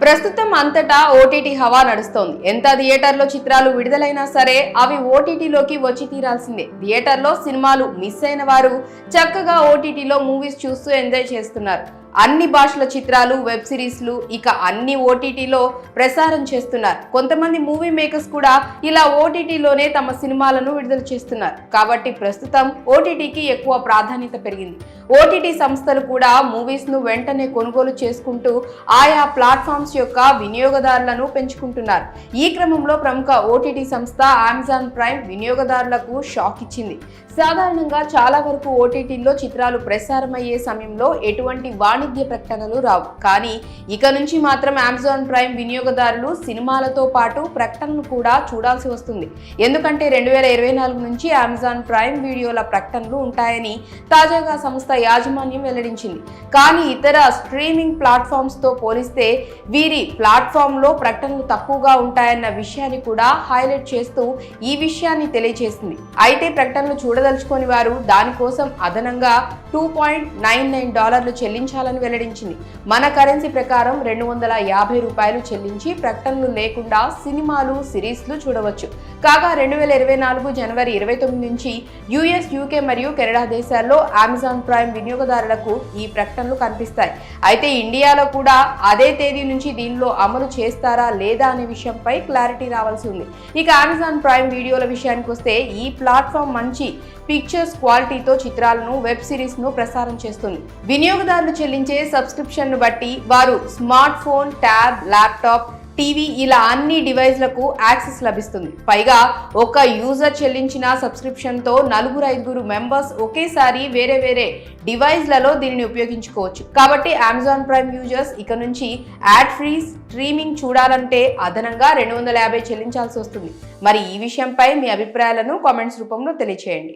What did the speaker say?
ప్రస్తుతం అంతటా ఓటీటీ హవా నడుస్తోంది. ఎంత థియేటర్లో చిత్రాలు విడుదలైనా సరే అవి ఓటీటీలోకి వచ్చి తీరాల్సిందే. థియేటర్లో సినిమాలు మిస్ అయిన వారు చక్కగా ఓటీటీలో మూవీస్ చూస్తూ ఎంజాయ్ చేస్తున్నారు. అన్ని భాషల చిత్రాలు, వెబ్ సిరీస్లు ఇక అన్ని ఓటీటీలో ప్రసారం చేస్తున్నారు. కొంతమంది మూవీ మేకర్స్ కూడా ఇలా ఓటీటీలోనే తమ సినిమాలను విడుదల చేస్తున్నారు. కాబట్టి ప్రస్తుతం ఓటీటీకి ఎక్కువ ప్రాధాన్యత పెరిగింది. ఓటీటీ సంస్థలు కూడా మూవీస్ ను వెంటనే కొనుగోలు చేసుకుంటూ ఆయా ప్లాట్ఫామ్స్ యొక్క వినియోగదారులను పెంచుకుంటున్నారు. ఈ క్రమంలో ప్రముఖ ఓటీటీ సంస్థ అమెజాన్ ప్రైమ్ వినియోగదారులకు షాక్ ఇచ్చింది. సాధారణంగా చాలా వరకు ఓటీటీలో చిత్రాలు ప్రసారమయ్యే సమయంలో ఎటువంటి వాణిజ్య ప్రకటనలు రావు. కానీ ఇక నుంచి మాత్రం అమెజాన్ ప్రైమ్ వినియోగదారులు సినిమాలతో పాటు ప్రకటనలు కూడా చూడాల్సి వస్తుంది. ఎందుకంటే 2024 నుంచి అమెజాన్ ప్రైమ్ వీడియోల ప్రకటనలు ఉంటాయని తాజాగా సంస్థ యాజమాన్యం వెల్లడించింది. కానీ ఇతర స్ట్రీమింగ్ ప్లాట్ఫామ్స్ తో పోలిస్తే వీరి ప్లాట్ఫామ్ లో ప్రకటనలు తక్కువగా ఉంటాయన్న విషయాన్ని కూడా హైలైట్ చేస్తూ ఈ విషయాన్ని తెలియజేసింది. అయితే ప్రకటనలు చూడదలుచుకొని వారు దానికోసం అదనంగా $2.99 చెల్లించాలని వెల్లడించింది. మన కరెన్సీ ప్రకారం $250 చెల్లించి ప్రకటనలు లేకుండా సినిమాలు, సిరీస్లు చూడవచ్చు. కాగా 2024 జనవరి 29 నుంచి యుఎస్, యూకే మరియు కెనడా దేశాల్లో అమెజాన్ ప్రైమ్ వినియోగదారులకు ఈ ప్రకటనలు కనిపిస్తాయి. అయితే ఇండియాలో కూడా అదే తేదీ నుంచి దీనిలో అమలు చేస్తారా లేదా అనే విషయంపై క్లారిటీ రావాల్సి ఉంది. ఇక అమెజాన్ ప్రైమ్ వీడియోల విషయానికి వస్తే ఈ ప్లాట్ఫామ్ మంచి పిక్చర్స్ క్వాలిటీతో చిత్రాలను, వెబ్ సిరీస్ ను ప్రసారం చేస్తుంది. వినియోగదారులు చెల్లించే సబ్స్క్రిప్షన్ ను బట్టి వారు smart phone, tab, laptop, TV ఇలా అన్ని డివైస్లకు యాక్సెస్ లభిస్తుంది. పైగా ఒక యూజర్ చెల్లించిన సబ్స్క్రిప్షన్ తో 4-5 మెంబర్స్ ఒకేసారి వేరే వేరే డివైస్లలో దీనిని ఉపయోగించుకోవచ్చు. కాబట్టి అమెజాన్ ప్రైమ్ యూజర్స్ ఇక నుంచి యాడ్ ఫ్రీ స్ట్రీమింగ్ చూడాలంటే అదనంగా $250 చెల్లించాల్సి వస్తుంది. మరి ఈ విషయంపై మీ అభిప్రాయాలను కామెంట్స్ రూపంలో తెలియచేయండి.